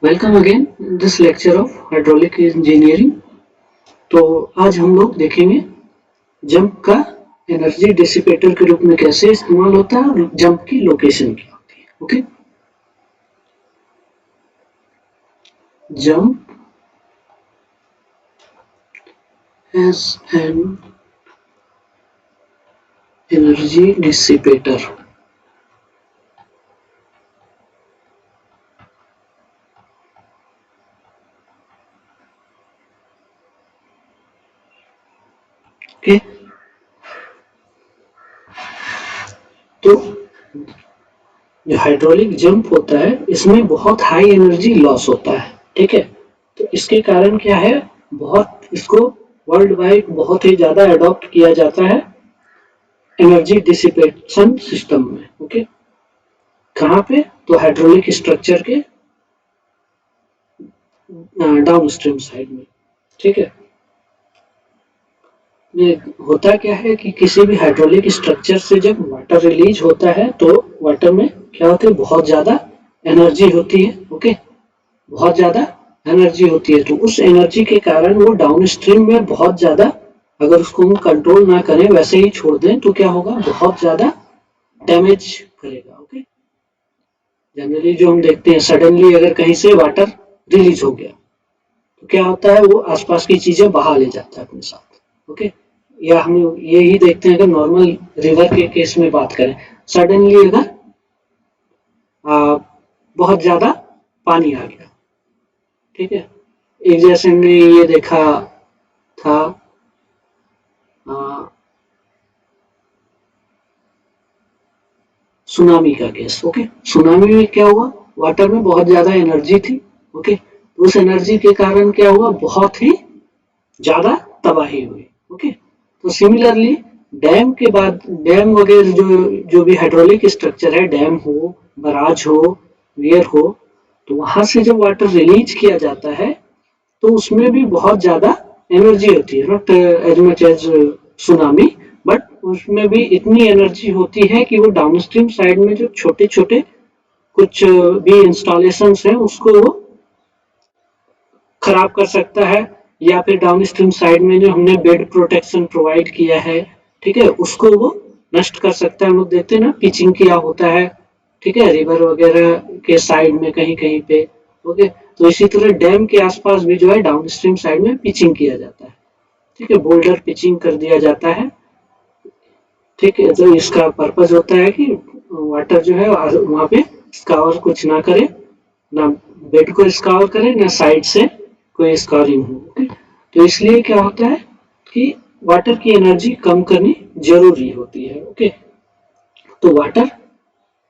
Welcome again this lecture of hydraulic engineering. तो आज हम लोग देखेंगे जंप का एनर्जी डिसिपेटर के रूप में कैसे इस्तेमाल होता है और जंप की लोकेशन क्या होती है। Okay, jump as an energy dissipator. Okay, तो जो हाइड्रोलिक जंप होता है इसमें बहुत हाई एनर्जी लॉस होता है। ठीक है, तो इसके कारण क्या है, बहुत इसको वर्ल्ड वाइड बहुत ही ज्यादा अडॉप्ट किया जाता है एनर्जी डिसिपेशन सिस्टम में। ओके, कहाँ पे, तो हाइड्रोलिक स्ट्रक्चर के डाउन स्ट्रीम साइड में। ठीक है, ये होता क्या है कि किसी भी हाइड्रोलिक स्ट्रक्चर से जब वाटर रिलीज होता है तो वाटर में क्या होता है, बहुत ज्यादा एनर्जी होती है। ओके, बहुत ज्यादा एनर्जी होती है, तो उस एनर्जी के कारण वो डाउन स्ट्रीम में बहुत ज्यादा, अगर उसको हम कंट्रोल ना करें वैसे ही छोड़ दें तो क्या होगा, बहुत ज्यादा डैमेज करेगा। ओके, जनरली जो हम देखते हैं सडनली अगर कहीं से वाटर रिलीज हो गया तो क्या होता है, वो आसपास की चीजें बहा ले जाता है अपने साथ। ओके, या हम ये ही देखते हैं, अगर नॉर्मल रिवर के केस में बात करें, सडनली अगर बहुत ज्यादा पानी आ गया, ठीक है, एक जैसे हमने ये देखा था सुनामी का केस। ओके, सुनामी में क्या हुआ, वाटर में बहुत ज्यादा एनर्जी थी। ओके, तो उस एनर्जी के कारण क्या हुआ, बहुत ही ज्यादा तबाही हुई। ओके, तो सिमिलरली डैम के बाद, डैम वगैरह जो जो भी हाइड्रोलिक स्ट्रक्चर है, डैम हो, बराज हो, वियर हो, तो वहां से जब वाटर रिलीज किया जाता है तो उसमें भी बहुत ज्यादा एनर्जी होती है, not as much as tsunami, but उसमें भी इतनी एनर्जी होती है कि वो डाउनस्ट्रीम साइड में जो छोटे छोटे कुछ भी इंस्टॉलेशन है उसको वो खराब कर सकता है, या फिर डाउनस्ट्रीम साइड में जो हमने बेड प्रोटेक्शन प्रोवाइड किया है, ठीक है, उसको वो नष्ट कर सकता है। हम लोग देखते हैं ना, पिचिंग किया होता है, ठीक है, रिवर वगैरह के साइड में कहीं कहीं पे। ओके, तो इसी तरह डैम के आसपास भी जो है डाउनस्ट्रीम साइड में पिचिंग किया जाता है। ठीक है, बोल्डर पिचिंग कर दिया जाता है। ठीक है, तो इसका पर्पज होता है कि वाटर जो है वहां पे स्कावर कुछ ना करे, ना बेड को स्कावर करे, ना साइड से कोई स्कॉरिंग हो। ओके, तो इसलिए क्या होता है कि वाटर की एनर्जी कम करनी जरूरी होती है। ओके, तो वाटर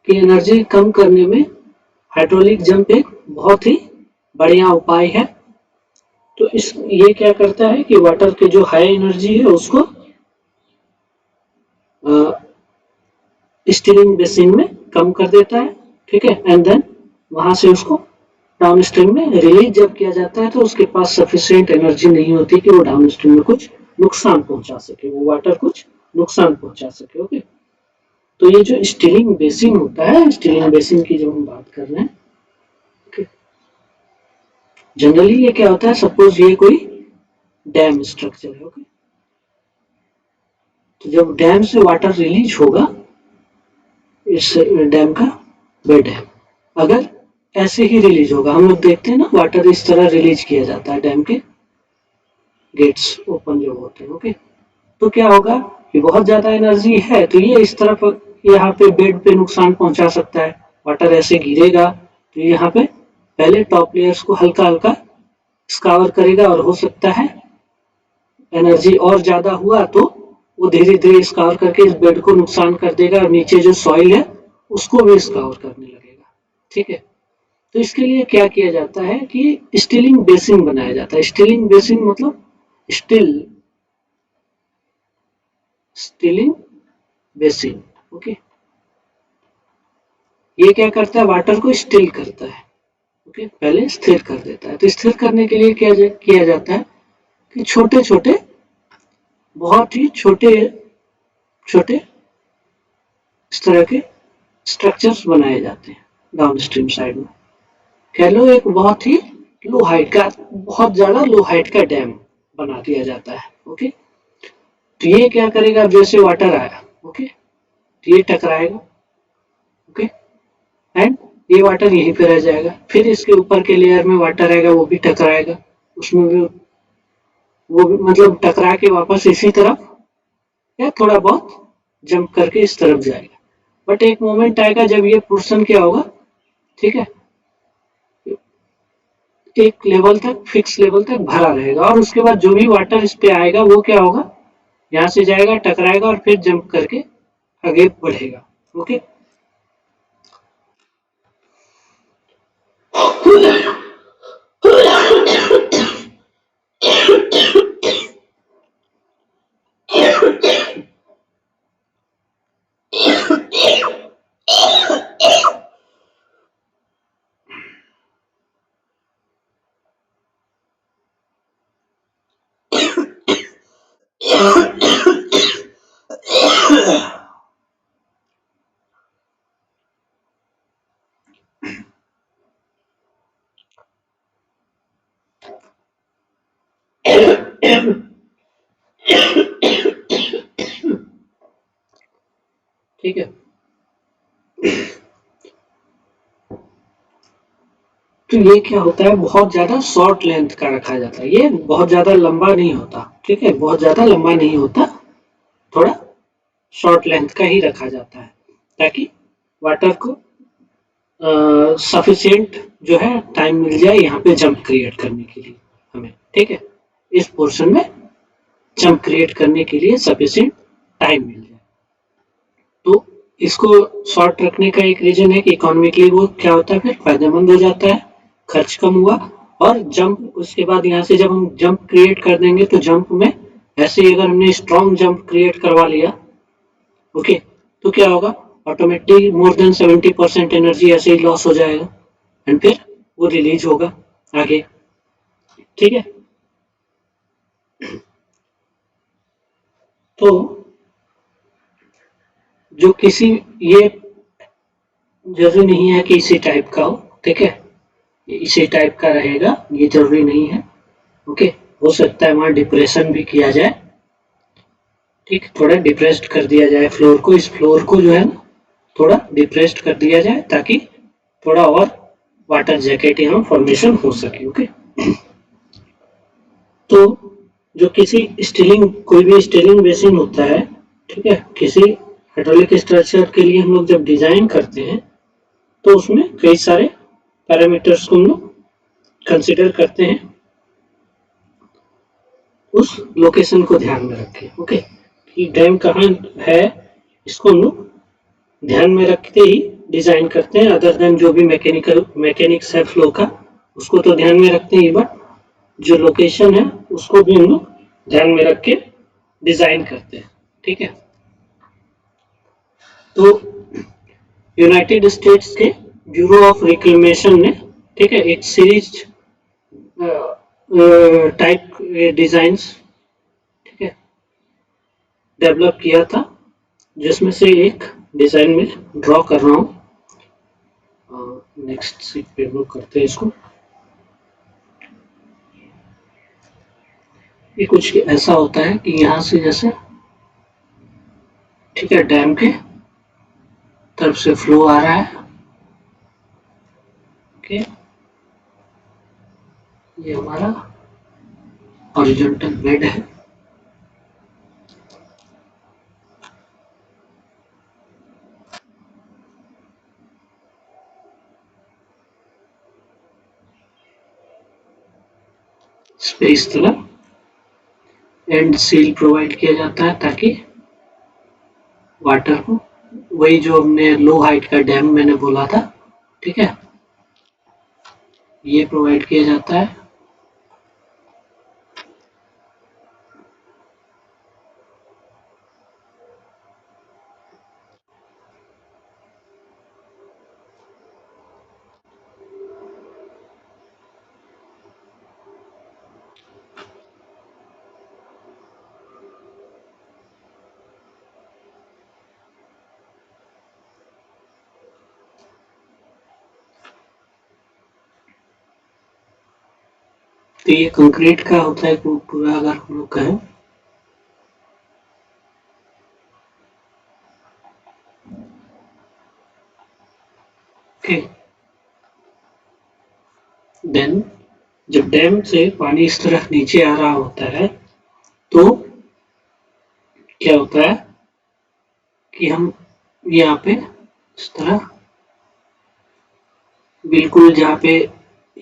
की एनर्जी कम करने में हाइड्रोलिक जंप एक बहुत ही बढ़िया उपाय है। तो इस ये क्या करता है कि वाटर के जो हाई एनर्जी है उसको स्टीलिंग बेसिन में कम कर देता है। ठीक है, एंड देन वहां से उसको डाउन स्ट्रीम में रिलीज जब किया जाता है तो उसके पास सफिशिएंट एनर्जी नहीं होती कि वो डाउन स्ट्रीम में कुछ नुकसान पहुंचा सके, वो वाटर कुछ नुकसान पहुंचा सके। ओके, तो ये जो स्टीलिंग बेसिन होता है, स्टीलिंग बेसिन की जब हम बात कर रहे हैं, ओके, जनरली ये क्या होता है, सपोज ये कोई डैम स्ट्रक्चर है। ओके, तो जब डैम से वाटर रिलीज होगा, इस डैम का बेड है, अगर ऐसे ही रिलीज होगा, हम लोग देखते हैं ना वाटर इस तरह रिलीज किया जाता है, डैम के गेट्स ओपन जो होते हैं। ओके, तो क्या होगा कि बहुत ज्यादा एनर्जी है तो ये इस तरफ यहाँ पे बेड पे नुकसान पहुंचा सकता है, वाटर ऐसे गिरेगा तो यहाँ पे पहले टॉप लेयर्स को हल्का हल्का स्कावर करेगा, और हो सकता है एनर्जी और ज्यादा हुआ तो वो धीरे धीरे स्कावर करके इस बेड को नुकसान कर देगा, और नीचे जो सॉइल है उसको भी स्कावर करने लगेगा। ठीक है, तो इसके लिए क्या किया जाता है कि स्टीलिंग बेसिन बनाया जाता है। स्टीलिंग बेसिन मतलब स्टील, स्टीलिंग बेसिन। ओके, ये क्या करता है, वाटर को स्टील करता है। ओके, पहले स्थिर कर देता है। तो स्थिर करने के लिए क्या किया जाता है कि छोटे छोटे, बहुत ही छोटे छोटे इस तरह के स्ट्रक्चर्स बनाए जाते हैं डाउन स्ट्रीम साइड में। कह लो एक बहुत ही लो हाइट का, बहुत ज्यादा लो हाइट का डैम बना दिया जाता है। ओके, तो ये क्या करेगा, अब जैसे वाटर आया, ओके, तो ये टकराएगा, ओके, एंड ये वाटर यहीं पे रह जाएगा, फिर इसके ऊपर के लेयर में वाटर आएगा, वो भी टकराएगा, उसमें भी वो भी मतलब टकरा के वापस इसी तरफ या थोड़ा बहुत जंप करके इस तरफ जाएगा। बट एक मोमेंट आएगा जब ये पोर्शन क्या होगा, ठीक है, एक लेवल तक, फिक्स लेवल तक भरा रहेगा, और उसके बाद जो भी वाटर इस पे आएगा वो क्या होगा, यहाँ से जाएगा, टकराएगा और फिर जंप करके आगे बढ़ेगा। ओके, ठीक है, तो ये क्या होता है, बहुत ज्यादा शॉर्ट लेंथ का रखा जाता है, ये बहुत ज्यादा लंबा नहीं होता, ठीक है, बहुत ज्यादा लंबा नहीं होता, थोड़ा शॉर्ट लेंथ का ही रखा जाता है, ताकि वाटर को सफिशिएंट जो है टाइम मिल जाए यहाँ पे जंप क्रिएट करने के लिए हमें, ठीक है, इस पोर्शन में जंप क्रिएट करने के लिए सफिशिएंट टाइम मिल जाए। तो इसको शॉर्ट रखने का एक रीजन है कि इकोनॉमिकली वो क्या होता है, फिर फायदेमंद हो जाता है, खर्च कम हुआ, और जंप उसके बाद यहाँ से जब हम जंप क्रिएट कर देंगे तो जंप में ऐसे ही अगर हमने स्ट्रॉन्ग जंप क्रिएट करवा लिया, ओके, तो क्या होगा, ऑटोमेटिक मोर देन 70% एनर्जी ऐसे ही लॉस हो जाएगा, एंड फिर वो रिलीज होगा आगे, ठीक है। तो जो किसी, ये जरूरी नहीं है कि इसी टाइप का हो, ठीक है, इसी टाइप का रहेगा, ये जरूरी नहीं है, ओके, हो सकता है वहां डिप्रेशन भी किया जाए, ठीक, थोड़ा डिप्रेस्ड कर दिया जाए फ्लोर को, इस फ्लोर को जो है ना थोड़ा डिप्रेस्ड कर दिया जाए, ताकि थोड़ा और वाटर जैकेट यहाँ फॉर्मेशन हो सके, ओके। तो जो किसी स्टीलिंग, कोई भी स्टीलिंग बेसिन होता है, ठीक है, किसी हाइड्रोलिक स्ट्रक्चर के लिए हम लोग जब डिजाइन करते हैं तो उसमें कई सारे पैरामीटर्स को हम लोग कंसिडर करते हैं, उस लोकेशन को ध्यान में रखें, ओके, कि डैम कहाँ है, इसको हम लोग ध्यान में रखते ही डिजाइन करते हैं, अदर देन जो भी मैकेनिक्स है फ्लो का, उसको तो ध्यान में रखते ही, बट जो लोकेशन है उसको भी हम लोग ध्यान में रख के डिजाइन करते हैं, ठीक है। तो यूनाइटेड स्टेट्स के ब्यूरो ऑफ रिक्लेमेशन ने, ठीक है, एक सीरीज टाइप डिजाइंस, ठीक है, डेवलप किया था, जिसमें से एक डिजाइन में ड्रॉ कर रहा हूँ, नेक्स्ट सीट पे हम लोग करते हैं इसको। ये कुछ ऐसा होता है कि यहाँ से जैसे, ठीक है, डैम के तरफ से फ्लो आ रहा है, ओके, ये हमारा हॉरिजॉन्टल बेड है, इस पे इस तरह एंड सील प्रोवाइड किया जाता है, ताकि वाटर को, वही जो हमने लो हाइट का डैम मैंने बोला था, ठीक है, ये प्रोवाइड किया जाता है। तो ये कंक्रीट का होता है पूरा, अगर हम लोग कहें। ओके, देन जब डैम से पानी इस तरह नीचे आ रहा होता है तो क्या होता है कि हम यहाँ पे इस तरह बिल्कुल जहाँ पे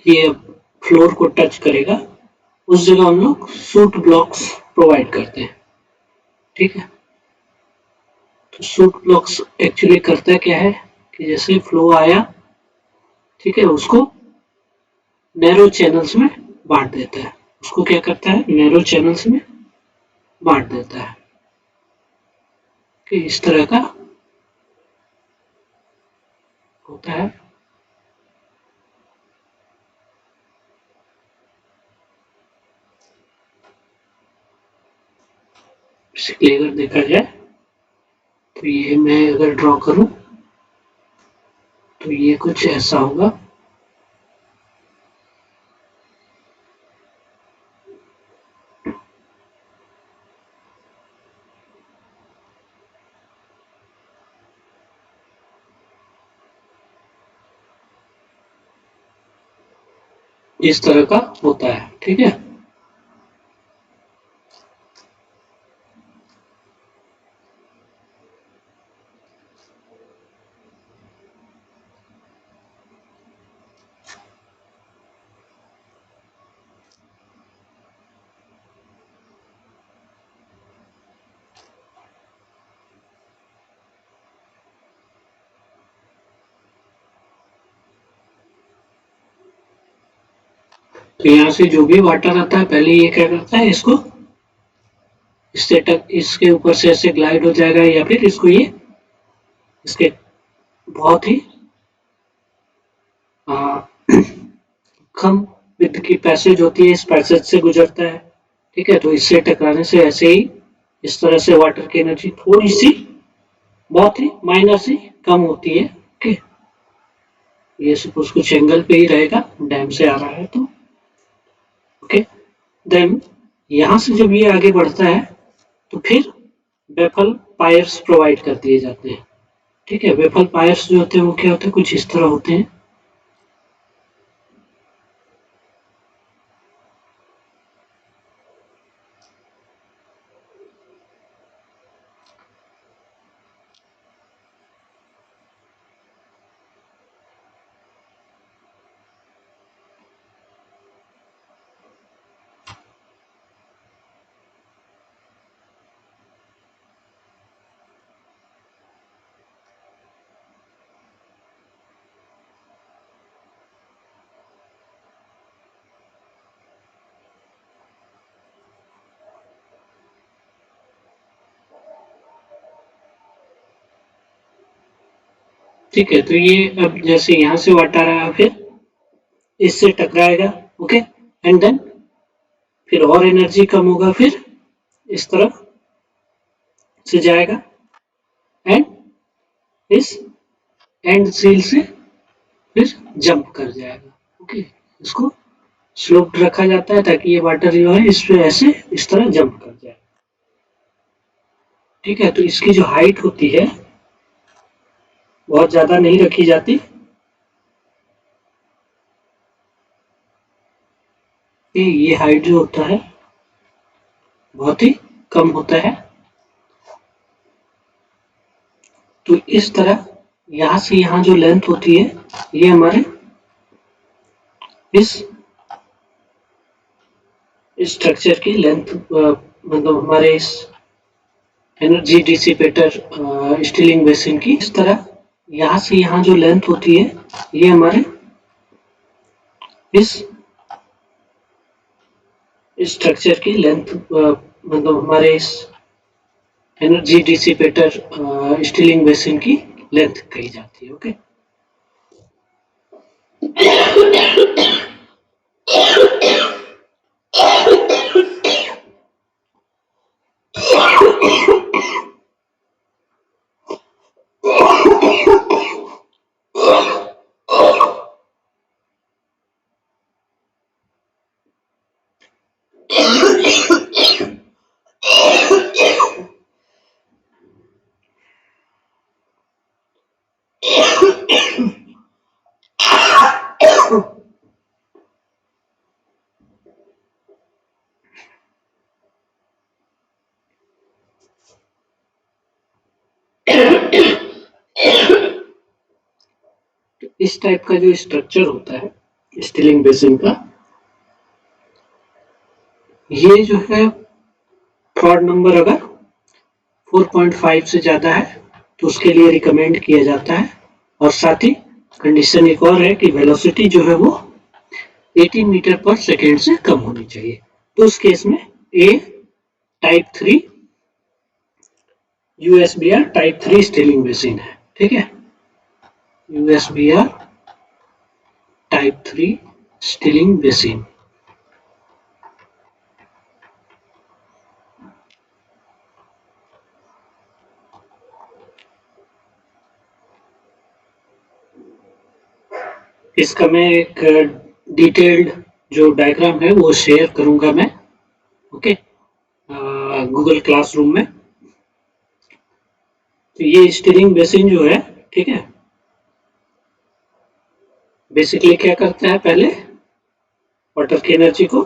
ये फ्लोर को टच करेगा उस जगह हम लोग सूट ब्लॉक्स प्रोवाइड करते हैं। ठीक है, तो सूट ब्लॉक्स एक्चुअली करता क्या है कि जैसे फ्लो आया, ठीक है, उसको नैरो चैनल्स में बांट देता है। उसको क्या करता है, नैरो चैनल्स में बांट देता है कि इस तरह का होता है। बेसिकली अगर देखा जाए तो ये मैं अगर ड्रॉ करूं तो ये कुछ ऐसा होगा। इस तरह का होता है। ठीक है, तो यहाँ से जो भी वाटर आता है पहले ये क्या करता है, इसको इससे टक इसके ऊपर से ऐसे ग्लाइड हो जाएगा या फिर इसको ये इसके बहुत ही कम विद्युत की पैसेज होती है, इस पैसेज से गुजरता है। ठीक है, तो इससे टकराने से ऐसे ही इस तरह से वाटर की एनर्जी थोड़ी सी बहुत ही माइनर सी कम होती है। ओके, ये सपोज कुछ एंगल पे ही रहेगा, डैम से आ रहा है तो। ओके, देन यहाँ से जब ये आगे बढ़ता है तो फिर बेफल पायर्स प्रोवाइड कर दिए जाते हैं। ठीक है, बेफल पायर्स जो होते हैं वो क्या होते हैं, कुछ इस तरह होते हैं। ठीक है, तो ये अब जैसे यहाँ से वाटर आया फिर इससे टकराएगा। ओके, एंड देन फिर और एनर्जी कम होगा, फिर इस तरफ से जाएगा एंड इस एंड सील से फिर जंप कर जाएगा। ओके, इसको स्लोप्ड रखा जाता है ताकि ये वाटर जो है इस पे ऐसे इस तरह जंप कर जाए। ठीक है, तो इसकी जो हाइट होती है बहुत ज्यादा नहीं रखी जाती। ये हाइट जो होता है बहुत ही कम होता है। तो इस तरह यहाँ से यहाँ जो लेंथ होती है ये हमारे इस स्ट्रक्चर की लेंथ, मतलब हमारे इस एनर्जी डिसिपेटर स्टीलिंग बेसिन की इस तरह यहाँ से यहाँ जो लेंथ होती है ये हमारे इस स्ट्रक्चर की लेंथ, मतलब हमारे इस एनर्जी डिसिपेटर स्टीलिंग बेसिन की लेंथ कही जाती है। ओके, इस टाइप का जो स्ट्रक्चर होता है स्टिलिंग बेसिन का, ये जो है फ्रॉड नंबर अगर 4.5 से ज़्यादा है तो उसके लिए रिकमेंड किया जाता है। और साथ ही कंडीशन एक और है कि वेलोसिटी जो है वो 18 मीटर पर सेकेंड से कम होनी चाहिए। तो उस केस में ए टाइप 3 यूएसबीआर टाइप 3 स्टिलिंग बेसिन है। ठीक है, यूएसबीआर टाइप 3 स्टिलिंग बेसिन। इसका मैं एक डिटेल्ड जो डायग्राम है वो शेयर करूंगा मैं, ओके, गूगल क्लासरूम में। तो ये स्टीयरिंग बेसिन जो है, ठीक है, बेसिकली क्या करता है, पहले वाटर की एनर्जी को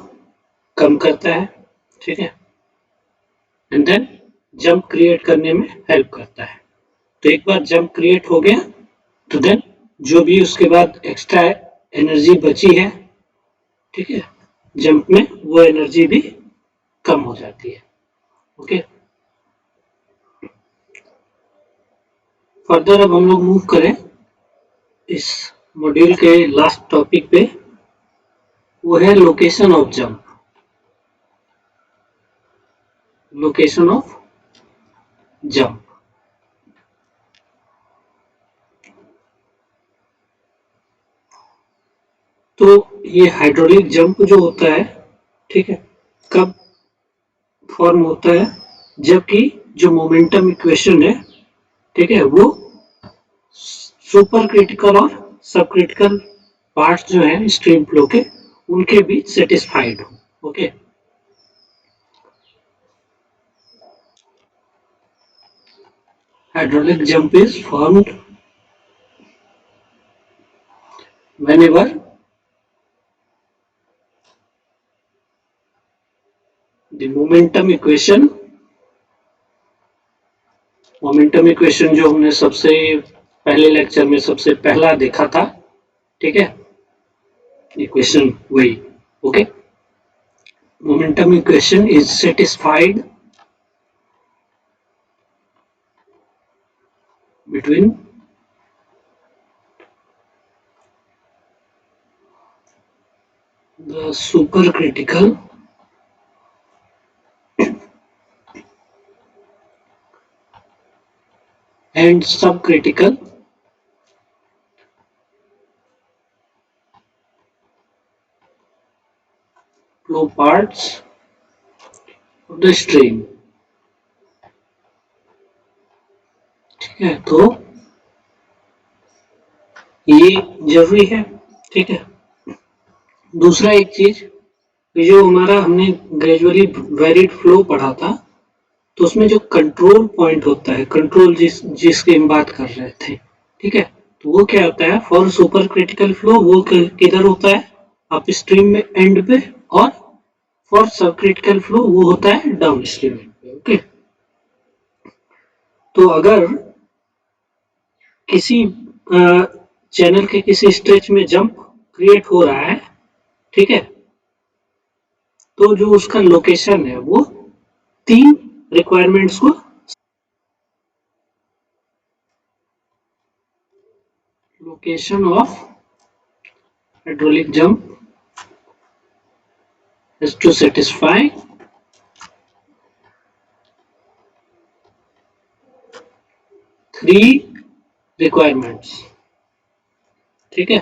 कम करता है, ठीक है, एंड देन जंप क्रिएट करने में हेल्प करता है। तो एक बार जंप क्रिएट हो गया तो देन जो भी उसके बाद एक्स्ट्रा एनर्जी बची है, ठीक है, जंप में वो एनर्जी भी कम हो जाती है। ओके, फर्दर अब हम लोग मूव करें इस मॉड्यूल के लास्ट टॉपिक पे, वो है location of jump. Location of jump. तो ये हाइड्रोलिक जंप जो होता है, ठीक है, कब फॉर्म होता है, जबकि जो मोमेंटम इक्वेशन है, ठीक है, वो सुपर क्रिटिकल और सब क्रिटिकल पार्ट्स जो है स्ट्रीम फ्लो के, उनके बीच सेटिस्फाइड हो। Okay, hydraulic jump is formed whenever the momentum equation जो हमने सबसे पहले लेक्चर में सबसे पहला देखा था, ठीक है, इक्वेशन वही। Okay, momentum equation is satisfied between the supercritical and subcritical flow parts of the stream। ठीक है, तो ये जरूरी है। ठीक है, दूसरा एक चीज, जो हमारा हमने ग्रेजुअली वेरिड फ्लो पढ़ा था, तो उसमें जो कंट्रोल पॉइंट होता है, कंट्रोल जिसकी हम बात कर रहे थे, ठीक है, तो वो क्या होता है, फॉर सुपर क्रिटिकल फ्लो वो किधर होता है, अप स्ट्रीम में एंड पे, और फॉर सब क्रिटिकल फ्लो वो होता है डाउन स्ट्रीम पे। ओके, तो अगर किसी चैनल के किसी स्ट्रेच में जंप क्रिएट हो रहा है, ठीक है, तो जो उसका लोकेशन है वो तीन रिक्वायरमेंट्स को, location of hydraulic jump has to satisfy three requirements। ठीक है,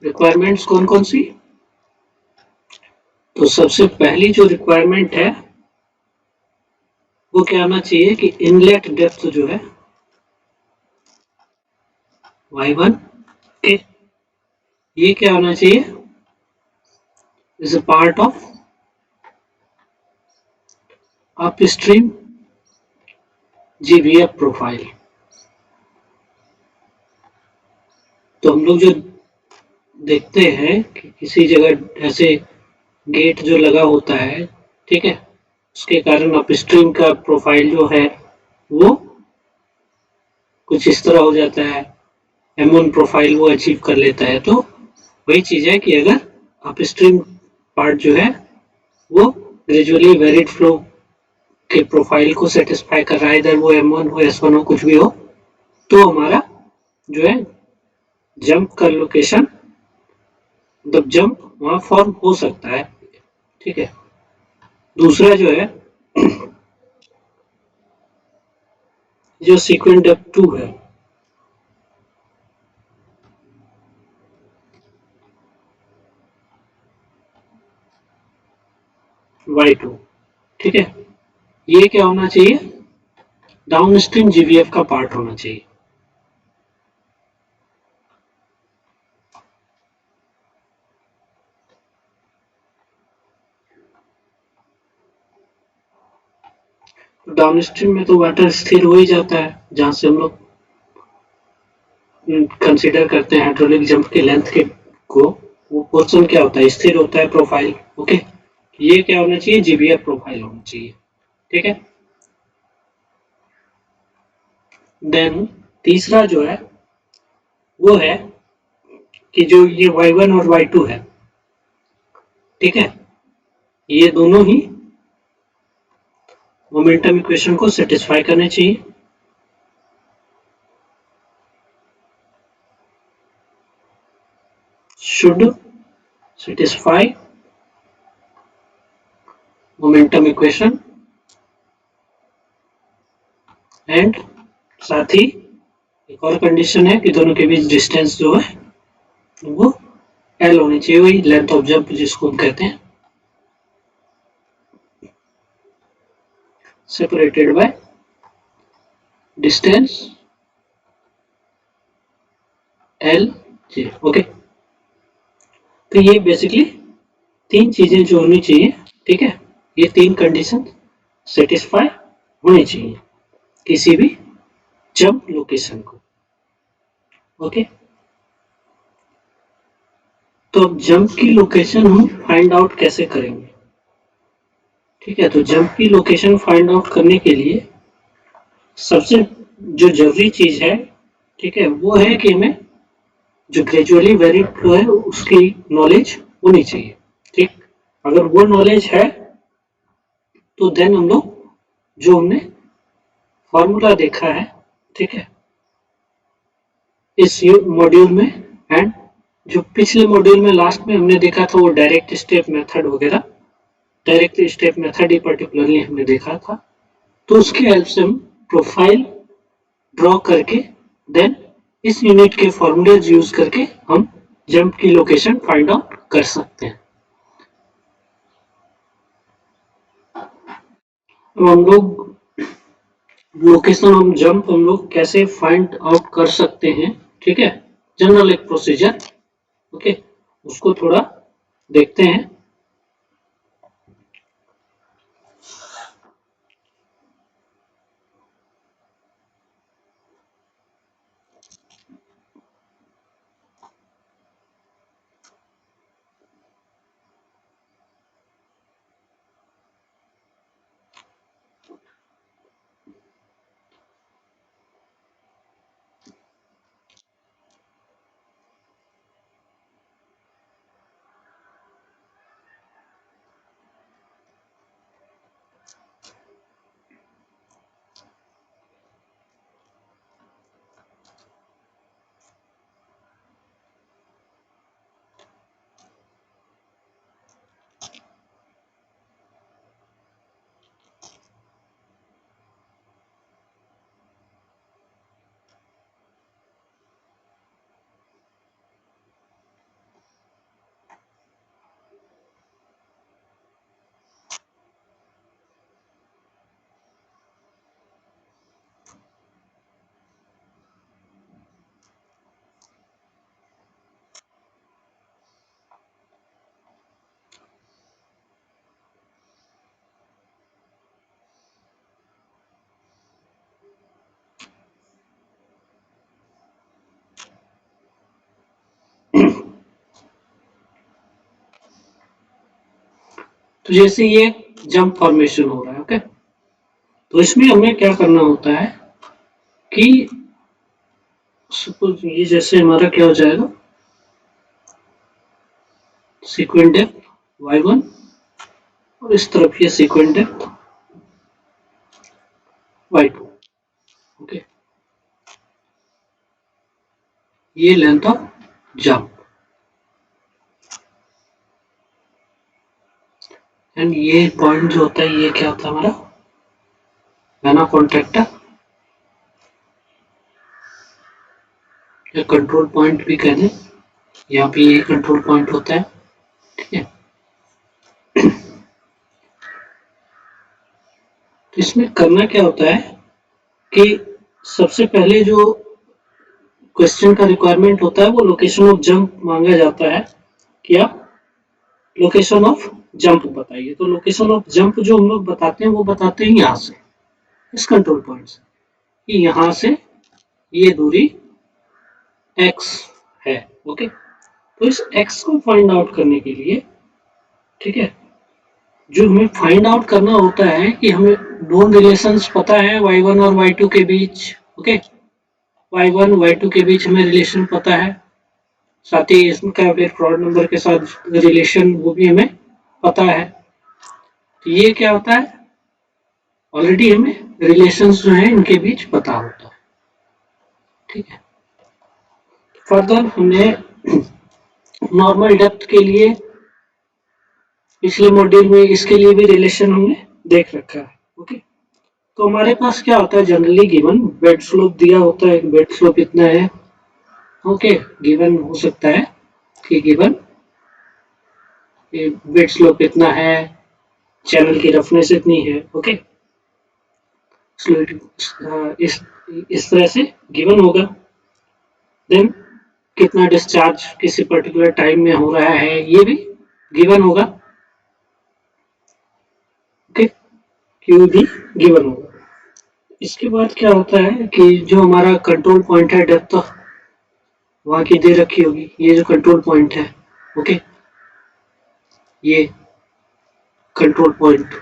रिक्वायरमेंट्स कौन कौन सी, तो सबसे पहली जो रिक्वायरमेंट है वो क्या आना चाहिए कि इनलेट डेप्थ जो है y1 के, ये क्या होना चाहिए, is a part of upstream GVF profile. तो हम लोग जो देखते हैं कि किसी जगह ऐसे गेट जो लगा होता है, ठीक है, उसके कारण अपस्ट्रीम का प्रोफाइल जो है वो कुछ इस तरह हो जाता है, M1 प्रोफाइल वो अचीव कर लेता है। तो वही चीज है कि अगर अपस्ट्रीम पार्ट जो है वो ग्रेजुअली वेरिड फ्लो के प्रोफाइल को सेटिस्फाई कर रहा है, इधर वो M1 हो S1 हो कुछ भी हो, तो हमारा जो है जंप का लोकेशन मतलब जंप वहां फॉर्म हो सकता है। ठीक है, दूसरा जो है जो सीक्वेंट डेप्थ 2 है, Y2, ठीक है, ये क्या होना चाहिए, डाउनस्ट्रीम GVF का पार्ट होना चाहिए। डाउनस्ट्रीम में तो वाटर स्थिर हो ही जाता है, जहां से हम लोग कंसीडर करते हैं हाइड्रोलिक जंप के लेंथ के को, वो पोर्शन क्या होता है, स्थिर होता है प्रोफाइल। ओके, ये क्या होना चाहिए, GVF प्रोफाइल होना चाहिए। ठीक है, देन तीसरा जो है वो है कि जो ये Y1 और Y2 है, ठीक है, ये दोनों ही मोमेंटम इक्वेशन को सेटिस्फाई करने चाहिए। Should satisfy momentum equation and साथ ही एक और कंडीशन है कि दोनों के बीच डिस्टेंस जो है वो L होनी चाहिए, वही लेंथ ऑफ जंप जिसको हम कहते हैं, separated by distance L J। Okay, तो ये बेसिकली तीन चीजें जो होनी चाहिए, ठीक है, ये तीन कंडीशन सेटिस्फाई होनी चाहिए किसी भी जंप लोकेशन को। ओके, तो अब जंप की लोकेशन हम फाइंड आउट कैसे करेंगे। ठीक है, तो जंप की लोकेशन फाइंड आउट करने के लिए सबसे जो जरूरी चीज है, ठीक है, वो है कि हमें जो ग्रेजुअली वेरिड फ्लो है उसकी नॉलेज होनी चाहिए। ठीक, अगर वो नॉलेज है तो देन हम लोग जो हमने फॉर्मूला देखा है, ठीक है, इस मॉड्यूल में एंड जो पिछले मॉड्यूल में लास्ट में हमने देखा था वो डायरेक्ट स्टेप मेथड वगैरह, डायरेक्ट स्टेप मेथड ही पर्टिकुलरली हमने देखा था, तो उसकी हेल्प से हम प्रोफाइल ड्रॉ करके देन इस यूनिट के फॉर्मूलेज यूज करके हम जंप की लोकेशन फाइंड आउट कर सकते हैं। अब हम लोग लोकेशन हम जंप हम लोग कैसे फाइंड आउट कर सकते हैं, ठीक है, जनरल एक प्रोसीजर, ओके, उसको थोड़ा देखते हैं। तो जैसे ये जंप फॉर्मेशन हो रहा है, ओके, तो इसमें हमें क्या करना होता है कि सपोज ये जैसे हमारा क्या हो जाएगा, सीक्वेंट डेप्थ y1 और इस तरफ ये सीक्वेंट डेप्थ y2। ओके, ये लेंथ ऑफ जंप एंड ये पॉइंट जो होता है ये क्या होता है हमारा मैना कॉन्ट्रैक्टर या कंट्रोल पॉइंट भी कह दें। यहाँ पे ये कंट्रोल पॉइंट होता है, ठीक है। तो इसमें करना क्या होता है कि सबसे पहले जो क्वेश्चन का रिक्वायरमेंट होता है वो लोकेशन ऑफ जंप मांगा जाता है कि आप लोकेशन ऑफ जंप बताइए। तो लोकेशन ऑफ जंप जो हम लोग बताते हैं वो बताते हैं यहाँ से, इस कंट्रोल पॉइंट से, कि यहाँ से ये दूरी x है। ओके, तो इस x को फाइंड आउट करने के लिए, ठीक है, जो हमें फाइंड आउट करना होता है कि हमें दोनों रिलेशंस पता है y1 और y2 के बीच। ओके, y1 y2 के बीच हमें रिलेशन पता है, साथ ही इसका फिर फ्रॉड नंबर के साथ रिलेशन वो भी हमें पता है। तो ये क्या होता है, ऑलरेडी हमें रिलेशंस जो है इनके बीच पता होता है, ठीक है। फर्दर हमने नॉर्मल डेप्थ के लिए पिछले मॉड्यूल में इसके लिए भी रिलेशन हमने देख रखा है। ओके, तो हमारे पास क्या होता है, जनरली गिवन बेड स्लोप दिया होता है, बेड स्लोप इतना है। ओके, गिवन हो सकता है कि गिवन बेड स्लोप इतना है, चैनल की रफनेस इतनी है। ओके, इस तरह से गिवन होगा। देन कितना डिस्चार्ज किसी पर्टिकुलर टाइम में हो रहा है ये भी गिवन होगा। ओके, क्यू भी गिवन होगा। इसके बाद क्या होता है कि जो हमारा कंट्रोल पॉइंट है डेप्थ वहां की दे रखी होगी, ये जो कंट्रोल पॉइंट है। ओके, ये कंट्रोल पॉइंट,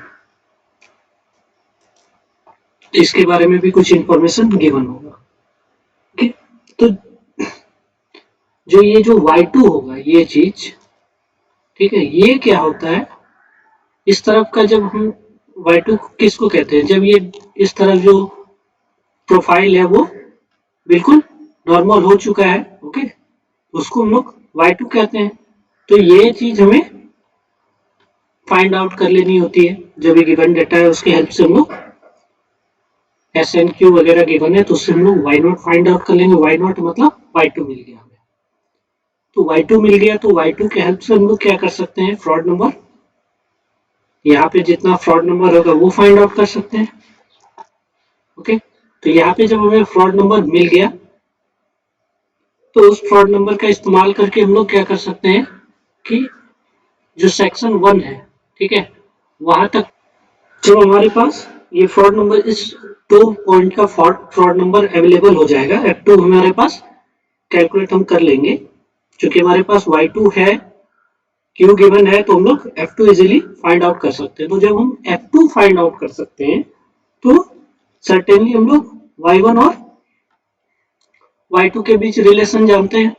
इसके बारे में भी कुछ इंफॉर्मेशन गिवन होगा। ओके, तो जो ये जो y2 होगा ये चीज, ठीक है, ये क्या होता है, इस तरफ का जब हम y2 किसको कहते हैं, जब ये इस तरफ जो प्रोफाइल है वो बिल्कुल नॉर्मल हो चुका है। ओके, उसको हम लोग y2 कहते हैं। तो ये चीज हमें फाइंड आउट कर लेनी होती है, जब ये गिवन डेटा है उसकी हेल्प से हम लोग SNQ वगैरह गिवन है तो उससे हम लोग y0 फाइंड आउट कर लेंगे। y0 मतलब y2 मिल गया हमें, तो y2 मिल गया तो y2 के हेल्प से हम लोग क्या कर सकते हैं, फ्रॉड नंबर, यहाँ पे जितना फ्रॉड नंबर होगा वो फाइंड आउट कर सकते हैं। ओके, तो यहाँ पे जब हमें फ्रॉड नंबर मिल गया तो उस फ्रॉड नंबर का इस्तेमाल करके हम लोग क्या कर सकते हैं कि जो सेक्शन 1 है, ठीक है, वहां तक जब हमारे पास ये फ्रॉड नंबर, इस 2 पॉइंट का फ्रॉड नंबर अवेलेबल हो जाएगा, F2 हमारे पास कैलकुलेट हम कर लेंगे, क्योंकि हमारे पास y2 है, Q गिवन है, तो हम लोग F2 इजीली फाइंड आउट कर सकते हैं। तो जब हम F2 फाइंड आउट कर सकते हैं तो सर्टेनली हम लोग y1 और y2 के बीच रिलेशन जानते हैं।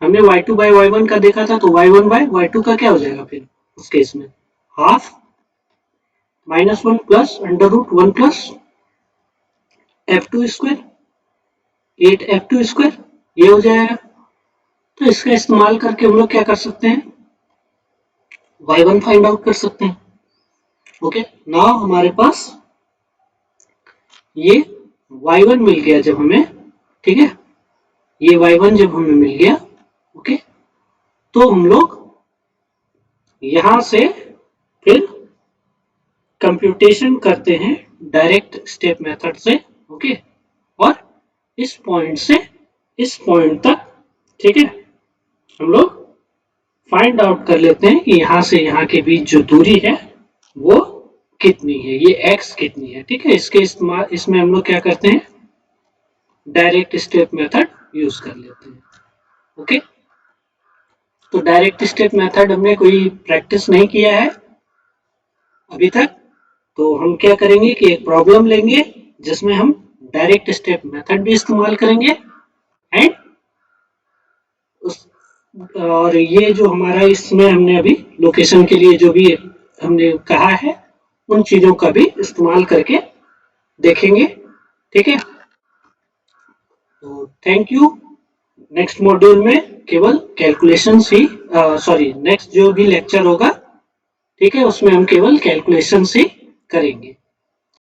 हमने y2 बाय y1 का देखा था, तो y1 बाय y2 का क्या हो जाएगा फिर उस केस में, half -1 plus √1 plus F2 square, 8 F2 square, ये हो जाएगा। तो इसका इस्तेमाल करके हम लोग क्या कर सकते हैं, y1 फाइंड आउट कर सकते हैं। ओके, नाउ हमारे पास ये y1 मिल गया जब हमें, ठीक है, ये y1 जब हमें मिल गया, ओके, तो हम लोग यहां से फिर कंप्यूटेशन करते हैं डायरेक्ट स्टेप मेथड से। ओके, और इस पॉइंट से इस पॉइंट तक, ठीक है, हम लोग फाइंड आउट कर लेते हैं कि यहां से यहां के बीच जो दूरी है वो कितनी है, ये x कितनी है। ठीक है, इसके इस्तेमाल इसमें हम लोग क्या करते हैं, डायरेक्ट स्टेप मेथड यूज कर लेते हैं। ओके, तो डायरेक्ट स्टेप मेथड हमने कोई प्रैक्टिस नहीं किया है अभी तक, तो हम क्या करेंगे कि एक प्रॉब्लम लेंगे जिसमें हम डायरेक्ट स्टेप मेथड भी इस्तेमाल करेंगे एंड और ये जो हमारा इसमें हमने अभी लोकेशन के लिए जो भी हमने कहा है उन चीजों का भी इस्तेमाल करके देखेंगे। ठीक है, तो थैंक यू। नेक्स्ट मॉड्यूल में केवल कैलकुलेशंस ही सॉरी नेक्स्ट जो भी लेक्चर होगा, ठीक है, उसमें हम केवल कैलकुलेशंस ही करेंगे।